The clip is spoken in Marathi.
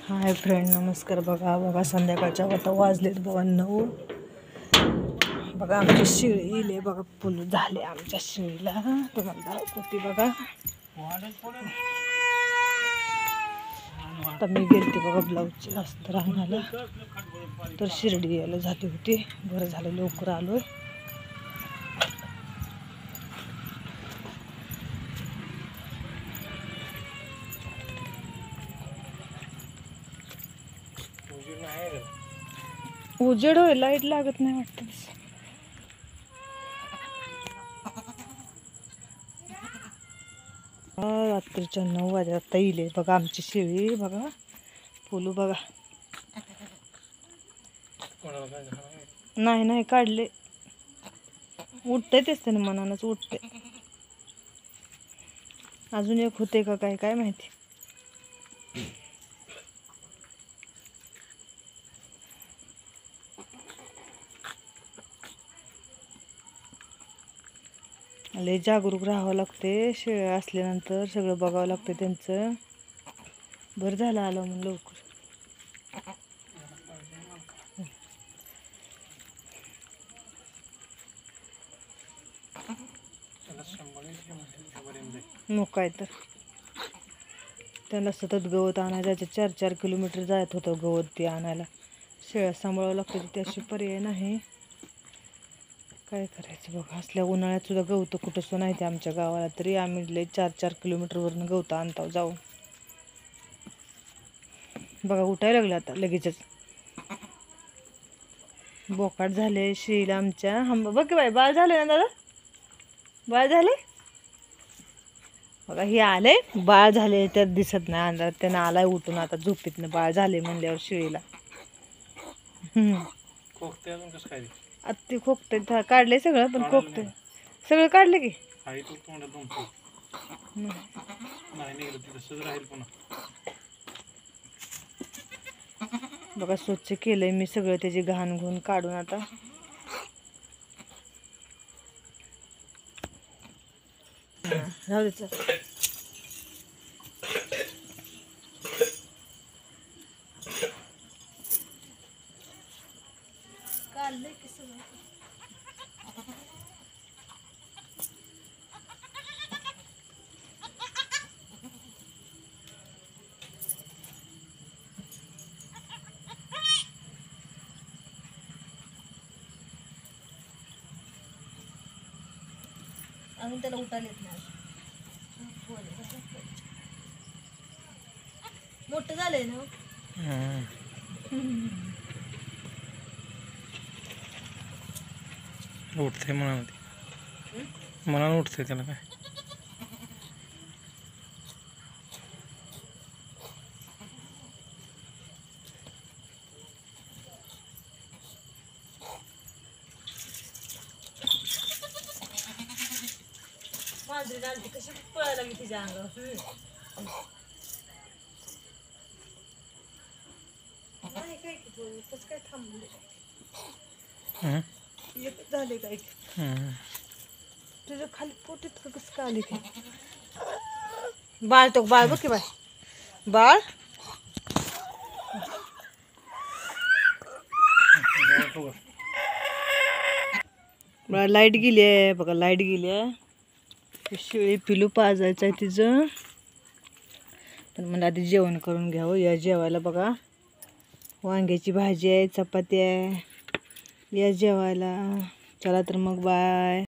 हाय फ्रेंड, नमस्कार. बघा संध्याकाळच्या आता वाजलेत बघा 9. बघा आमची शिळी येईल बघा, फुल झाले आमच्या शिळीला. तुम्हाला दाखवते बघा. आता मी गेलते बघा ब्लाऊजची अस्तर आणायला, तर शिर्डी यायला झाली होती. बरं झालं लवकर आलोय. उजेड होय, लाईट लागत नाही वाटत. रात्रीच्या 9 वाजता आता येईल बघा आमची शेळी. बघा फुलू बघा. नाही काढले, उठतंय तेच त्याने मनानच उठते. अजून एक होते का काय माहिती. लय जागरूक राहावं लागते. शेळ्या असल्यानंतर सगळं बघावं लागतं त्यांचं. बरं झालं आलं म्हणून लवकर. मग काय तर, त्याला सतत गवत आणायला जायचं. 4-4 किलोमीटर जायत होतं गवत ते आणायला. शेळ्या सांभाळावं लागतं, त्याशी पर्याय नाही. काय करायचं बघा. असल्या उन्हाळ्यात सुद्धा गवत कुठंसं नाही ते आमच्या गावाला, तरी आम्ही लय 4-4 किलोमीटरवरून गवत आणतो जाऊन. बघा उठायला लागलं आता लगेचच. बोकाट झाले शेळीला आमच्या. बघ की बाई, बाळ झाले ना दादा, बाळ झाले बघा. हे आले बाळ झाले, त्यात दिसत नाही अंधारात. त्यानं आलाय उठून आता झोपेतनं. बाळ झाले म्हणल्यावर शेळीला आता ते खोकते. काढले सगळं, पण खोकते सगळं. काढले की बघा. स्वच्छ केलंय मी सगळं, त्याची घाण घुण काढून आता. राहू दे. काढलंय की सगळं. अजून त्याला उठायला येत नाही. मोठं झालंय ना. उठते मनानं उठते त्याला काय. माझी जाणती कशी पळायला लागली तिच्या अंगावर. नाही काय की कसं काय थांबले. एकच झाले काय की. तुझ्या खाली पोटीत कसं काय आले की. बाळ तो बाळ बघ की बाय, बाळ. लाईट गेली आहे बघा, लाईट गेली आहे. शेळी पिलू पाजायचं आहे तिचं. पण मला आधी जेवण करून घ्यावं. या जेवायला बघा. वांग्याची भाजी आहे, चपाती आहे. या जेवायला. चला तर मग बाय.